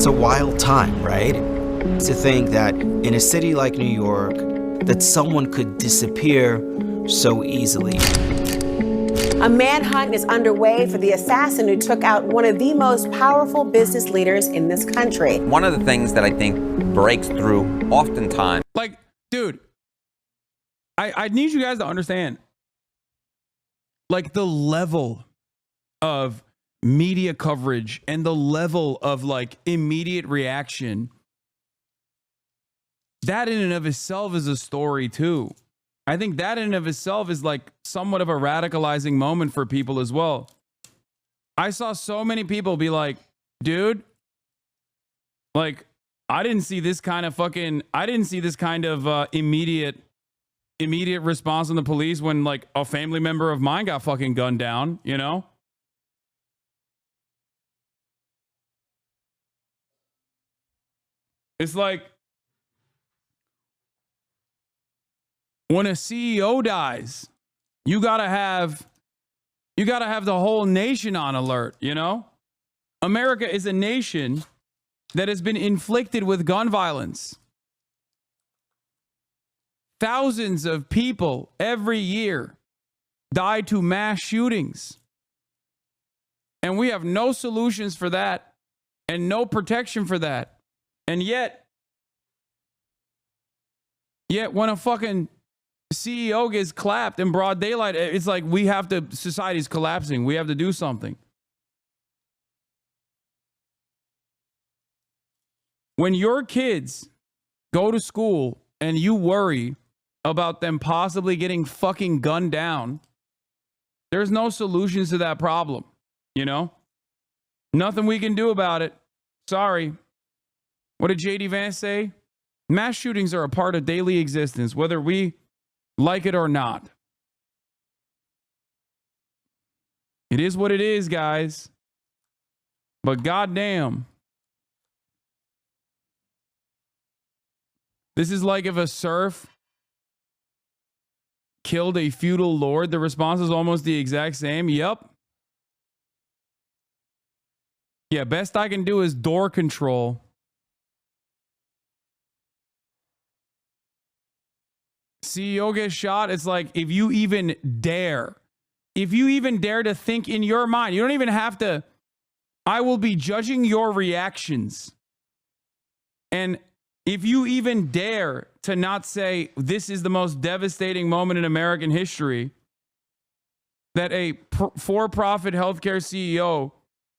It's a wild time, right? To think that in a city like New York, that someone could disappear so easily. A manhunt is underway for the assassin who took out one of the most powerful business leaders in this country. One of the things that I think breaks through oftentimes. Like, dude, I need you guys to understand, like, the level of media coverage and the level of, like, immediate reaction. That in and of itself is a story, too. I think that in and of itself is like somewhat of a radicalizing moment for people as well. I saw so many people be like, dude, like, I didn't see this kind of immediate response from the police when, like, a family member of mine got fucking gunned down, you know? It's like, when a CEO dies, you gotta have the whole nation on alert, you know? America is a nation that has been inflicted with gun violence. Thousands of people every year die to mass shootings. And we have no solutions for that and no protection for that. And yet when a fucking CEO gets clapped in broad daylight, it's like society's collapsing. We have to do something. When your kids go to school and you worry about them possibly getting fucking gunned down, there's no solutions to that problem, you know? Nothing we can do about it. Sorry. What did J.D. Vance say? Mass shootings are a part of daily existence, whether we like it or not. It is what it is, guys. But goddamn, this is like if a serf killed a feudal lord. The response is almost the exact same. Yep. Yeah, best I can do is door control. CEO gets shot. It's like, if you even dare to think in your mind, you don't even have to, I will be judging your reactions. And if you even dare to not say, this is the most devastating moment in American history, that a for-profit healthcare CEO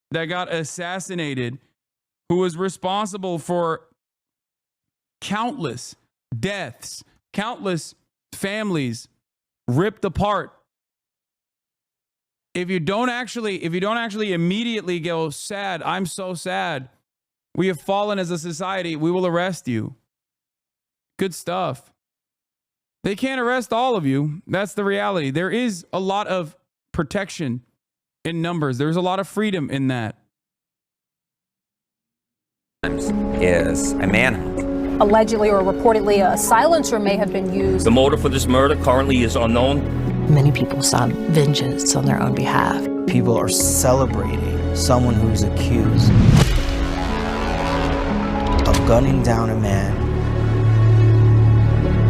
that got assassinated, who was responsible for countless deaths, countless families ripped apart. If you don't actually immediately go, sad, I'm so sad, we have fallen as a society, we will arrest you. Good stuff. They can't arrest all of you. That's the reality. There is a lot of protection in numbers. There's a lot of freedom in that. Is a manhunt. Allegedly or reportedly, a silencer may have been used. The motive for this murder currently is unknown. Many people sought vengeance on their own behalf. People are celebrating someone who's accused of gunning down a man.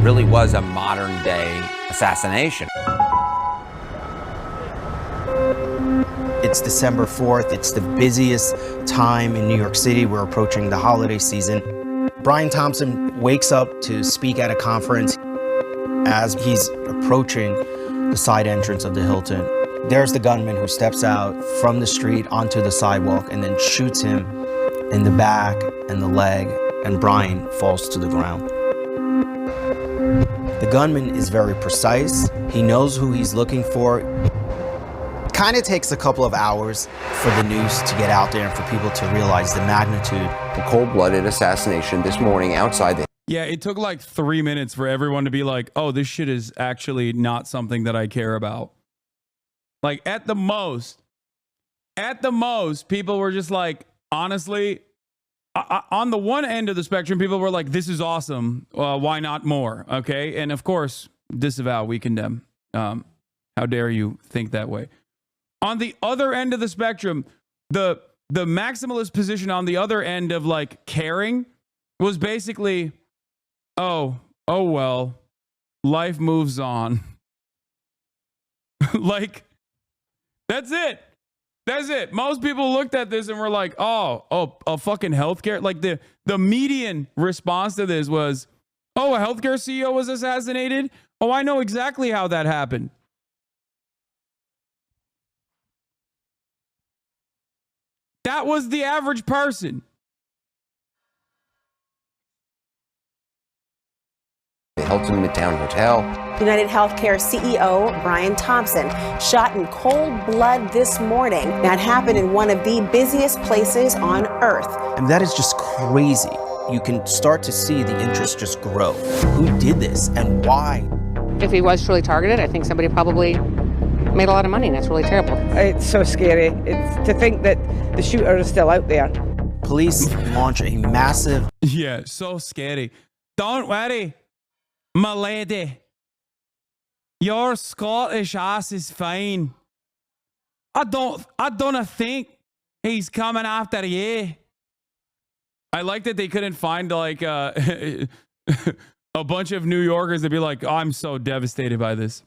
Really was a modern day assassination. It's December 4th. It's the busiest time in New York City. We're approaching the holiday season. Brian Thompson wakes up to speak at a conference. As he's approaching the side entrance of the Hilton, there's the gunman who steps out from the street onto the sidewalk and then shoots him in the back and the leg, and Brian falls to the ground. The gunman is very precise. He knows who he's looking for. Kind of takes a couple of hours for the news to get out there and for people to realize the magnitude. The cold-blooded assassination this morning outside the... Yeah, it took like 3 minutes for everyone to be like, oh, this shit is actually not something that I care about. Like, at the most, people were just like, honestly, on the one end of the spectrum, people were like, this is awesome. Why not more? Okay. And of course, disavow, we condemn. How dare you think that way? On the other end of the spectrum, the the maximalist position on the other end of like caring was basically, oh well, life moves on. Like, that's it. That's it. Most people looked at this and were like, oh, a fucking healthcare. Like the median response to this was, oh, a healthcare CEO was assassinated. Oh, I know exactly how that happened. That was the average person. The Hilton Midtown Hotel. United Healthcare CEO Brian Thompson shot in cold blood this morning. That happened in one of the busiest places on earth. And that is just crazy. You can start to see the interest just grow. Who did this and why? If he was truly targeted, I think somebody probably made a lot of money, and that's really terrible. It's so scary. It's to think that the shooter is still out there. Police launch a massive... Yeah, so scary. Don't worry, my lady. Your Scottish ass is fine. I don't think he's coming after you. I like that they couldn't find like a bunch of New Yorkers to be like, oh, I'm so devastated by this.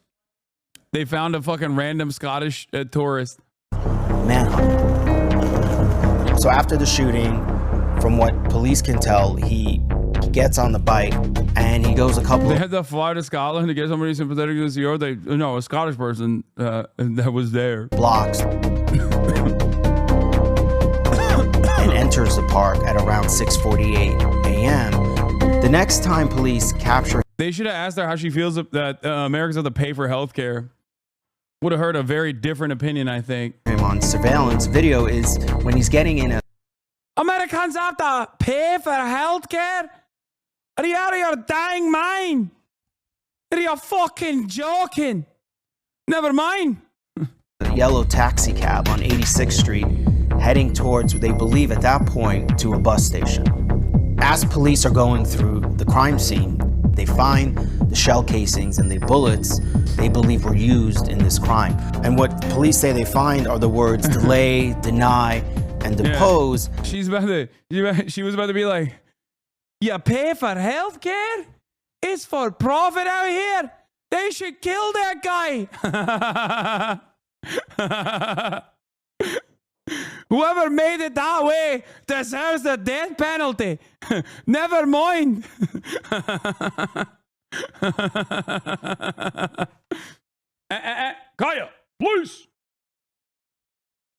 They found a fucking random Scottish tourist. Manhunt. So after the shooting, from what police can tell, he gets on the bike and he goes a couple They had to fly to Scotland to get somebody sympathetic to the CEO. No, a Scottish person that was there. Blocks. And enters the park at around 6:48 a.m. The next time police capture... They should have asked her how she feels that Americans have to pay for healthcare. Would have heard a very different opinion, I think. Him on surveillance video is when he's getting in a... Americans have to pay for healthcare? Are you out of your dang mind? Are you fucking joking? Never mind. A yellow taxi cab on 86th Street, heading towards, they believe at that point, to a bus station. As police are going through the crime scene, they find the shell casings and the bullets they believe were used in this crime. And what police say they find are the words delay, deny, and depose. Yeah. She was about to be like, you pay for healthcare? It's for profit out here. They should kill that guy. Whoever made it that way deserves the death penalty. Never mind. Kaya, please.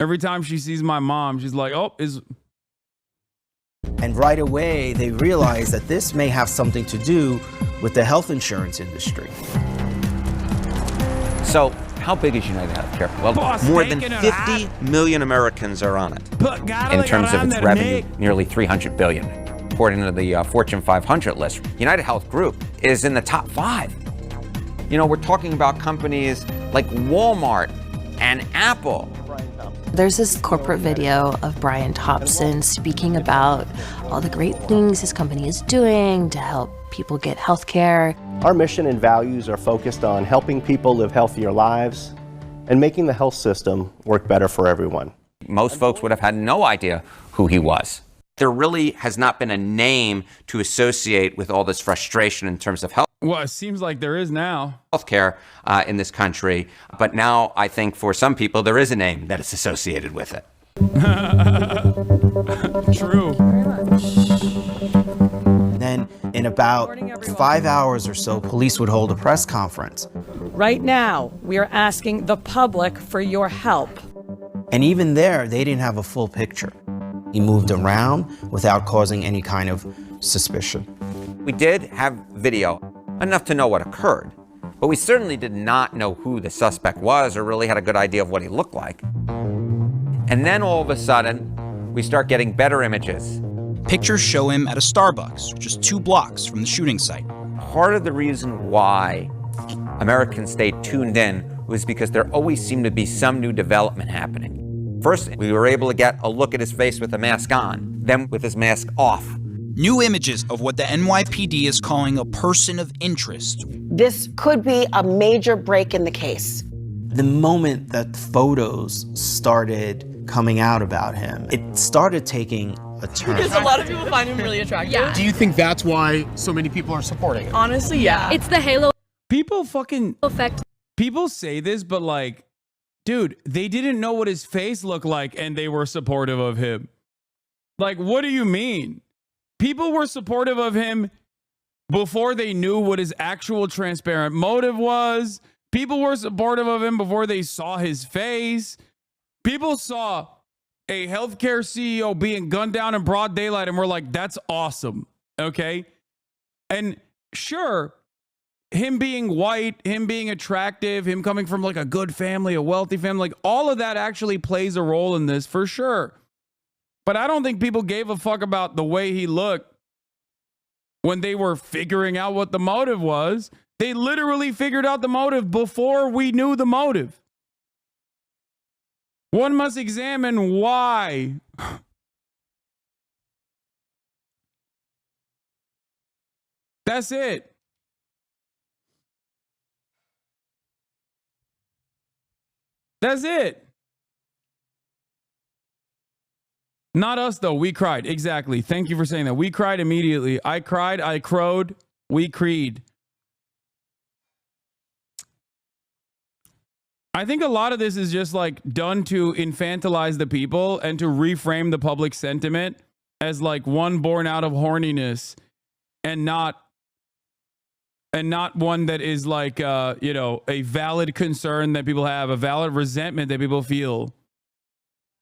Every time she sees my mom, she's like, oh, And right away, they realize that this may have something to do with the health insurance industry. So, how big is United Healthcare? Well, more than 50 million Americans are on it. In terms of its revenue, nearly $300 billion. According to the Fortune 500 list, United Health Group is in the top 5. You know, we're talking about companies like Walmart and Apple. There's this corporate video of Brian Thompson speaking about all the great things his company is doing to help people get health care. Our mission and values are focused on helping people live healthier lives and making the health system work better for everyone. Most folks would have had no idea who he was. There really has not been a name to associate with all this frustration in terms of health. Well, it seems like there is now. Healthcare in this country. But now I think for some people there is a name that is associated with it. True. Then in about 5 hours or so, police would hold a press conference. Right now, we are asking the public for your help. And even there, they didn't have a full picture. He moved around without causing any kind of suspicion. We did have video, enough to know what occurred, but we certainly did not know who the suspect was or really had a good idea of what he looked like. And then all of a sudden, we start getting better images. Pictures show him at a Starbucks, just 2 blocks from the shooting site. Part of the reason why Americans stayed tuned in was because there always seemed to be some new development happening. First, we were able to get a look at his face with the mask on, then with his mask off. New images of what the NYPD is calling a person of interest. This could be a major break in the case. The moment that photos started coming out about him, it started taking a turn. Because a lot of people find him really attractive. Yeah. Do you think that's why so many people are supporting him? Honestly, yeah. It's the halo People fucking effect. People say this, but like, dude, they didn't know what his face looked like and they were supportive of him. Like, what do you mean? People were supportive of him before they knew what his actual transparent motive was. People were supportive of him before they saw his face. People saw a healthcare CEO being gunned down in broad daylight and were like, that's awesome. Okay. And sure, him being white, him being attractive, him coming from like a good family, a wealthy family, like all of that actually plays a role in this for sure. But I don't think people gave a fuck about the way he looked when they were figuring out what the motive was. They literally figured out the motive before we knew the motive. One must examine why. That's it. That's it. Not us, though. We cried. Exactly. Thank you for saying that. We cried immediately. I cried. I crowed. We creed. I think a lot of this is just like done to infantilize the people and to reframe the public sentiment as like one born out of horniness and not one that is like, a valid concern that people have, a valid resentment that people feel.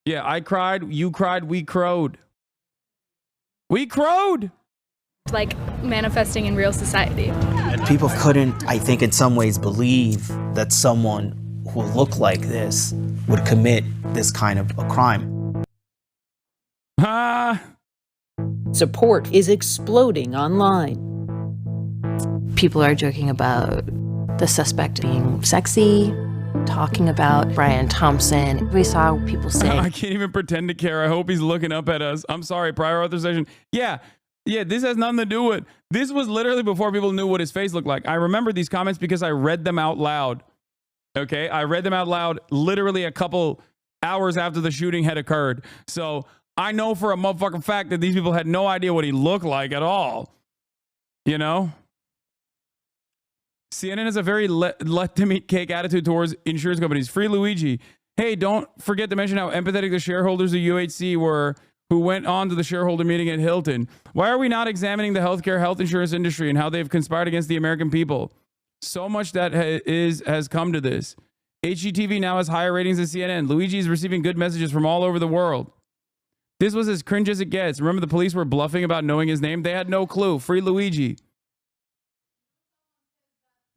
Yeah, I cried, you cried, we crowed. We crowed! Like manifesting in real society. People couldn't, I think, in some ways believe that someone who looked like this would commit this kind of a crime. Support is exploding online. People are joking about the suspect being sexy, talking about Brian Thompson. We saw people saying, I can't even pretend to care. I hope he's looking up at us. I'm sorry, prior authorization. Yeah, this has nothing to do with, this was literally before people knew what his face looked like. I remember these comments because I read them out loud. Okay, I read them out loud literally a couple hours after the shooting had occurred. So I know for a motherfucking fact that these people had no idea what he looked like at all. You know? CNN has a very let them eat cake attitude towards insurance companies. Free Luigi. Hey, don't forget to mention how empathetic the shareholders of UHC were who went on to the shareholder meeting at Hilton. Why are we not examining the health insurance industry and how they've conspired against the American people? So much that has come to this. HGTV now has higher ratings than CNN. Luigi is receiving good messages from all over the world. This was as cringe as it gets. Remember the police were bluffing about knowing his name? They had no clue. Free Luigi.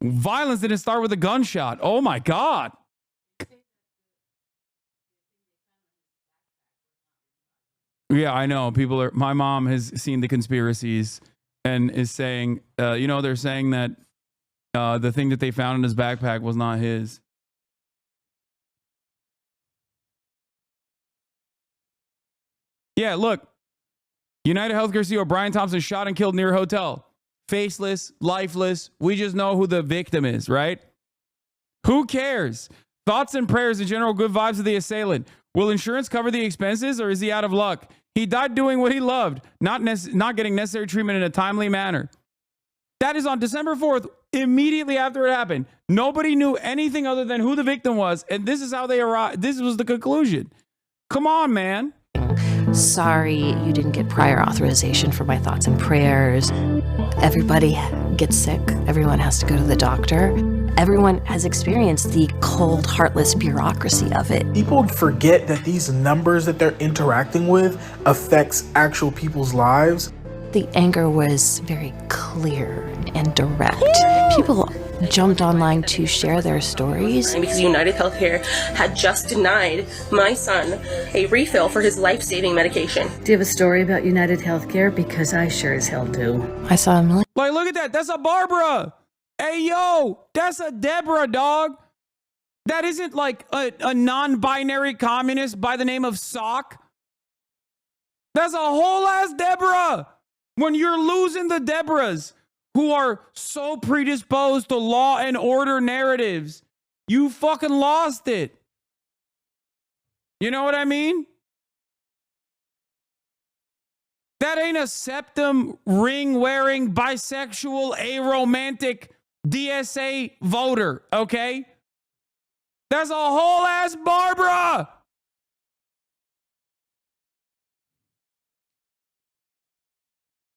Violence didn't start with a gunshot. Oh my God. Yeah, I know. My mom has seen the conspiracies and is saying, they're saying that the thing that they found in his backpack was not his. Yeah, look. United Healthcare CEO Brian Thompson shot and killed near a hotel. Faceless, lifeless. We just know who the victim is, right? Who cares? Thoughts and prayers and general good vibes of the assailant. Will insurance cover the expenses or is he out of luck? He died doing what he loved, not getting necessary treatment in a timely manner. That is on December 4th, immediately after it happened. Nobody knew anything other than who the victim was, and this is how they arrived. This was the conclusion. Come on, man. sorry you didn't get prior authorization for my thoughts and prayers. Everybody gets sick. Everyone has to go to the doctor. Everyone has experienced the cold, heartless bureaucracy of it. People forget that these numbers that they're interacting with affects actual people's lives. The anger was very clear and direct. People jumped online to share their stories. Because United Healthcare had just denied my son a refill for his life-saving medication. Do you have a story about United Healthcare? Because I sure as hell do. I saw a million. Like, look at that. That's a Barbara. Hey, yo, that's a Deborah, dog. That isn't like a non-binary communist by the name of Sock. That's a whole ass Deborah. When you're losing the Deborahs who are so predisposed to law and order narratives You fucking lost it. You know what I mean? That ain't a septum ring wearing bisexual aromantic DSA voter, okay? That's a whole ass Barbara.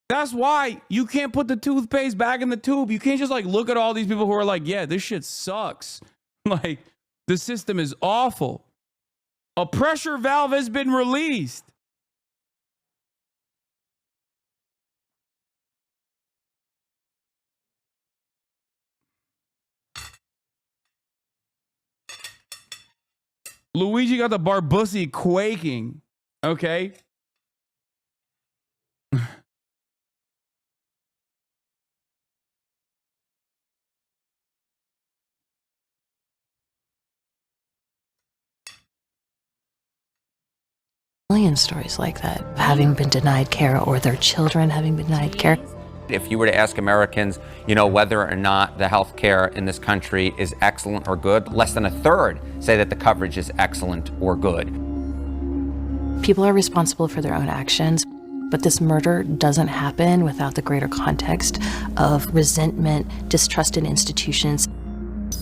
That's why you can't put the toothpaste back in the tube. You can't just like look at all these people who are like, yeah, this shit sucks. Like, the system is awful. A pressure valve has been released. Luigi got the Barbussy quaking. Okay. Million stories like that, having been denied care or their children having been denied care. If you were to ask Americans, whether or not the health care in this country is excellent or good, less than a third say that the coverage is excellent or good. People are responsible for their own actions, but this murder doesn't happen without the greater context of resentment, distrust in institutions. The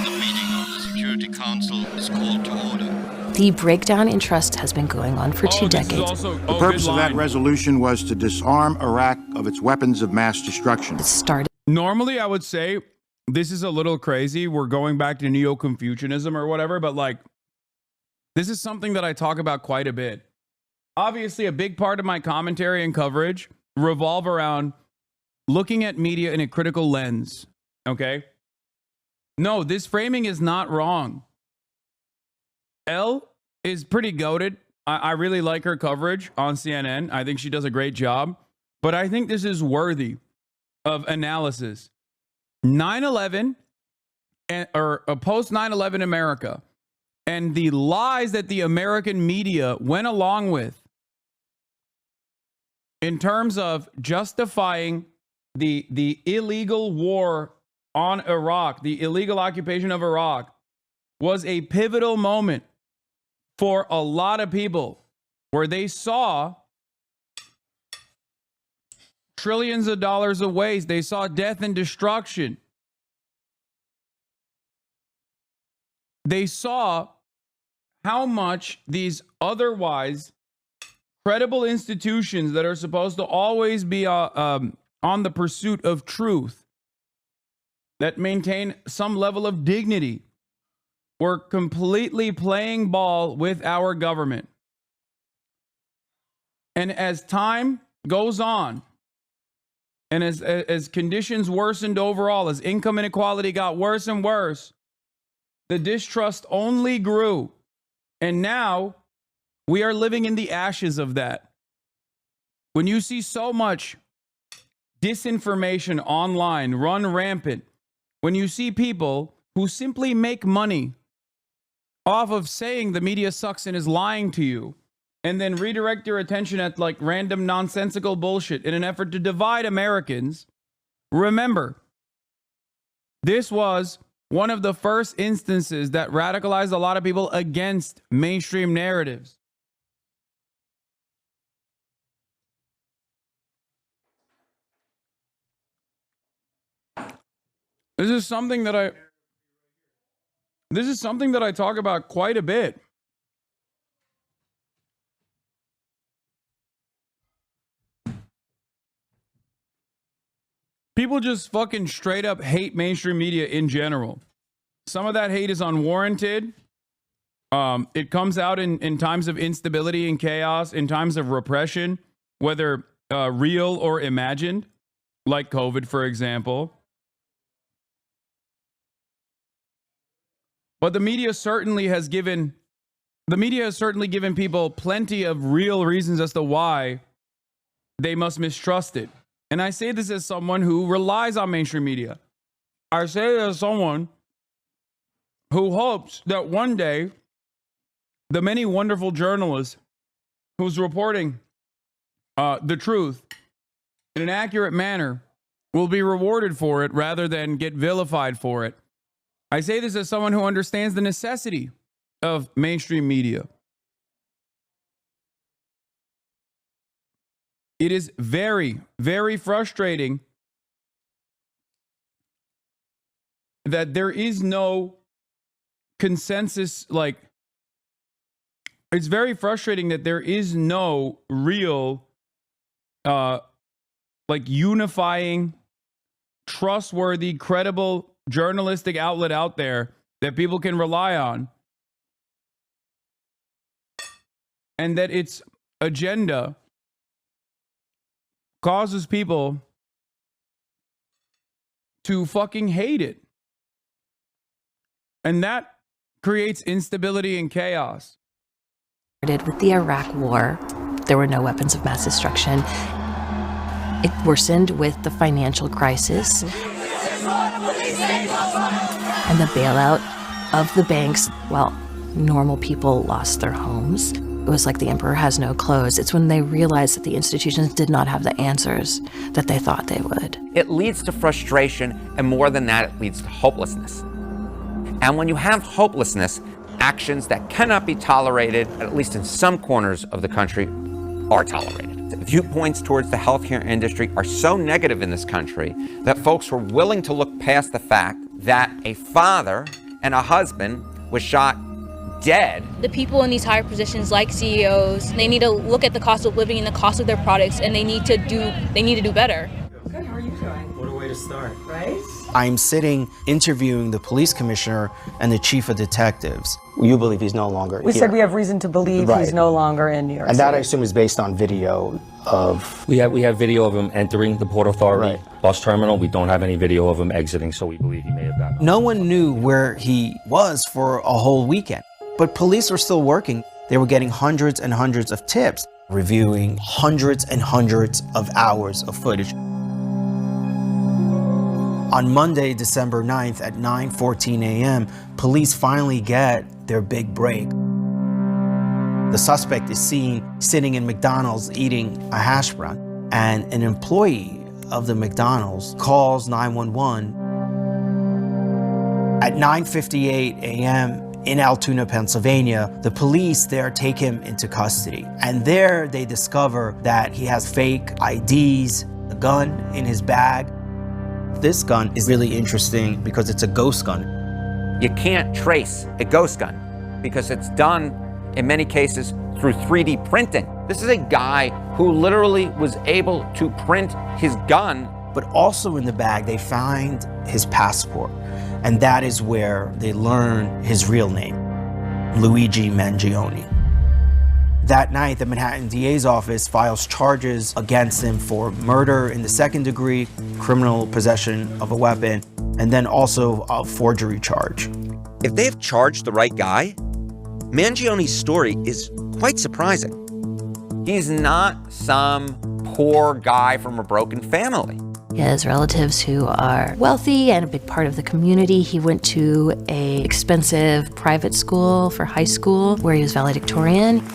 meeting of the Security Council is called to order. The breakdown in trust has been going on for 2 decades. The purpose of that resolution was to disarm Iraq of its weapons of mass destruction. It started. Normally, I would say this is a little crazy. We're going back to Neo-Confucianism or whatever, but like, this is something that I talk about quite a bit. Obviously, a big part of my commentary and coverage revolve around looking at media in a critical lens, okay? No, this framing is not wrong. Elle is pretty goated. I really like her coverage on CNN. I think she does a great job. But I think this is worthy of analysis. 9/11 or a post 9/11 America and the lies that the American media went along with in terms of justifying the illegal war on Iraq, the illegal occupation of Iraq, was a pivotal moment for a lot of people where they saw trillions of dollars of waste. They saw death and destruction. They saw how much these otherwise credible institutions that are supposed to always be on the pursuit of truth, that maintain some level of dignity, were completely playing ball with our government. And as time goes on, and as conditions worsened overall, as income inequality got worse and worse, the distrust only grew. And now we are living in the ashes of that. When you see so much disinformation online run rampant, when you see people who simply make money off of saying the media sucks and is lying to you, and then redirect your attention at like random nonsensical bullshit in an effort to divide Americans, remember, this was one of the first instances that radicalized a lot of people against mainstream narratives. This is something that I talk about quite a bit. People just fucking straight up hate mainstream media in general. Some of that hate is unwarranted. It comes out in times of instability and chaos, in times of repression, whether real or imagined, like COVID, for example. But the media certainly has given people plenty of real reasons as to why they must mistrust it. And I say this as someone who relies on mainstream media. I say it as someone who hopes that one day the many wonderful journalists who's reporting the truth in an accurate manner will be rewarded for it rather than get vilified for it. I say this as someone who understands the necessity of mainstream media. It is very, very frustrating that there is no consensus. Like, it's very frustrating that there is no real, unifying, trustworthy, credible journalistic outlet out there that people can rely on. And that its agenda causes people to fucking hate it. And that creates instability and chaos. With the Iraq War, there were no weapons of mass destruction. It worsened with the financial crisis and the bailout of the banks. Well, normal people lost their homes. It was like the emperor has no clothes. It's when they realized that the institutions did not have the answers that they thought they would. It leads to frustration, and more than that, it leads to hopelessness. And when you have hopelessness, actions that cannot be tolerated, at least in some corners of the country, are tolerated. The viewpoints towards the healthcare industry are so negative in this country that folks were willing to look past the fact that a father and a husband was shot dead. The people in these higher positions, like CEOs, they need to look at the cost of living and the cost of their products, and they need to do better. Good, how are you doing? What a way to start. Right? I'm sitting interviewing the police commissioner and the chief of detectives. You believe he's no longer We here. said we have reason to believe he's no longer in New York And City. that, I assume, is based on video of... We have video of him entering the Port Authority bus terminal. We don't have any video of him exiting, so we believe he may have gotten. No one knew where he was for a whole weekend, but police were still working. They were getting hundreds and hundreds of tips, reviewing hundreds and hundreds of hours of footage. On Monday, December 9th at 9:14 a.m., police finally get their big break. The suspect is seen sitting in McDonald's eating a hash brown, and an employee of the McDonald's calls 911. At 9:58 a.m. in Altoona, Pennsylvania, the police there take him into custody. And there they discover that he has fake IDs, a gun in his bag. This gun is really interesting because it's a ghost gun. You can't trace a ghost gun because it's done, in many cases, through 3D printing. This is a guy who literally was able to print his gun. But also in the bag, they find his passport. And that is where they learn his real name, Luigi Mangione. That night, the Manhattan DA's office files charges against him for murder in the second degree, criminal possession of a weapon, and then also a forgery charge. If they have charged the right guy, Mangione's story is quite surprising. He's not some poor guy from a broken family. He has relatives who are wealthy and a big part of the community. He went to an expensive private school for high school where he was valedictorian.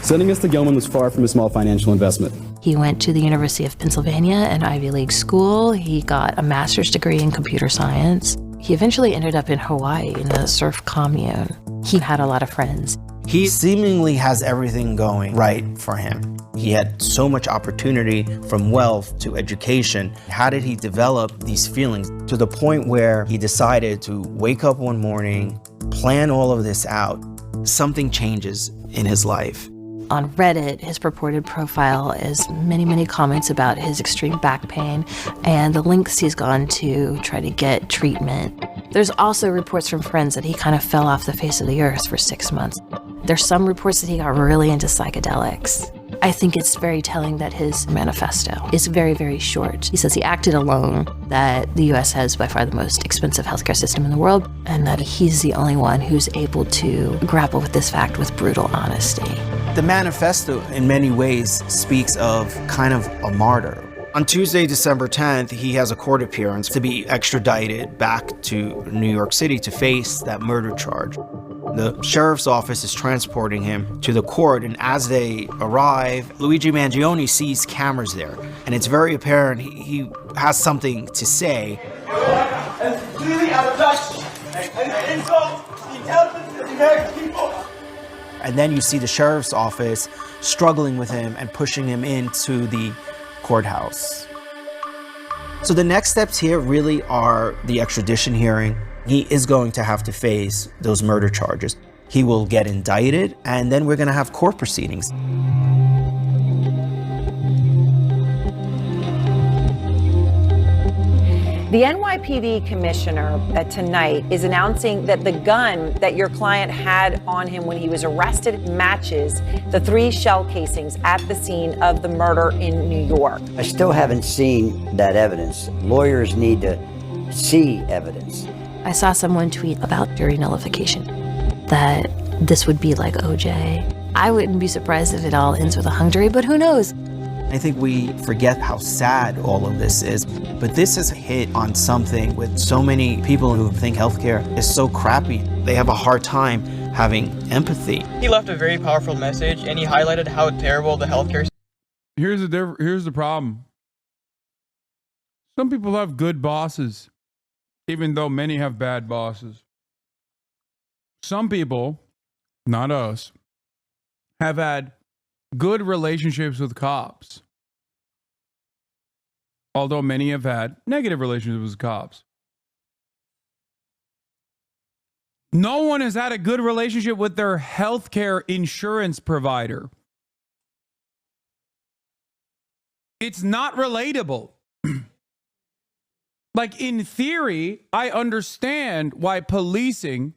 Sending us to Gelman was far from a small financial investment. He went to the University of Pennsylvania, an Ivy League school. He got a master's degree in computer science. He eventually ended up in Hawaii in a surf commune. He had a lot of friends. He seemingly has everything going right for him. He had so much opportunity, from wealth to education. How did he develop these feelings to the point where he decided to wake up one morning, plan all of this out? Something changes in his life. On Reddit, his purported profile is many, many comments about his extreme back pain and the lengths he's gone to try to get treatment. There's also reports from friends that he kind of fell off the face of the earth for 6 months. There's some reports that he got really into psychedelics. I think it's very telling that his manifesto is very, very short. He says he acted alone, that the US has by far the most expensive healthcare system in the world, and that he's the only one who's able to grapple with this fact with brutal honesty. The manifesto, in many ways, speaks of kind of a martyr. On Tuesday, December 10th, he has a court appearance to be extradited back to New York City to face that murder charge. The sheriff's office is transporting him to the court, and as they arrive, Luigi Mangione sees cameras there, and it's very apparent he has something to say. And clearly out of touch and insult the intelligence of the American people. And then you see the sheriff's office struggling with him and pushing him into the courthouse. So the next steps here really are the extradition hearing. He is going to have to face those murder charges. He will get indicted, and then we're going to have court proceedings. The NYPD commissioner tonight is announcing that the gun that your client had on him when he was arrested matches the 3 shell casings at the scene of the murder in New York. I still haven't seen that evidence. Lawyers need to see evidence. I saw someone tweet about jury nullification, that this would be like OJ. I wouldn't be surprised if it all ends with a hung jury, but who knows? I think we forget how sad all of this is, but this is a hit on something with so many people who think healthcare is so crappy. They have a hard time having empathy. He left a very powerful message, and he highlighted how terrible the healthcare. Here's the problem. Some people have good bosses, even though many have bad bosses. Some people, not us, have had good relationships with cops, although many have had negative relationships with cops. No one has had a good relationship with their healthcare insurance provider. It's not relatable. Like, in theory, I understand why policing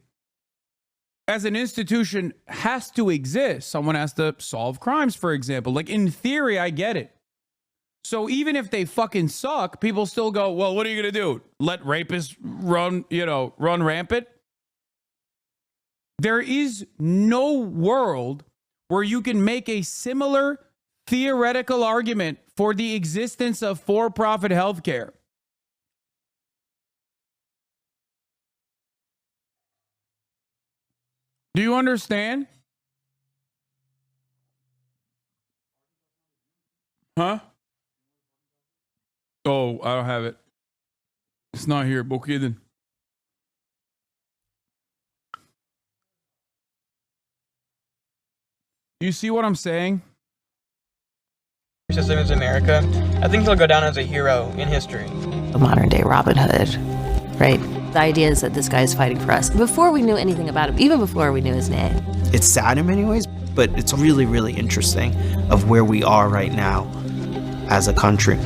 as an institution has to exist. Someone has to solve crimes, for example. Like, in theory, I get it. So even if they fucking suck, people still go, well, what are you going to do? Let rapists run rampant? There is no world where you can make a similar theoretical argument for the existence of for-profit healthcare. Do you understand? Huh? Oh, I don't have it. It's not here. Okay, then. Do you see what I'm saying? System is America. I think he'll go down as a hero in history. The modern day Robin Hood, right? The idea is that this guy is fighting for us before we knew anything about him, even before we knew his name. It's sad in many ways, but it's really, really interesting of where we are right now as a country.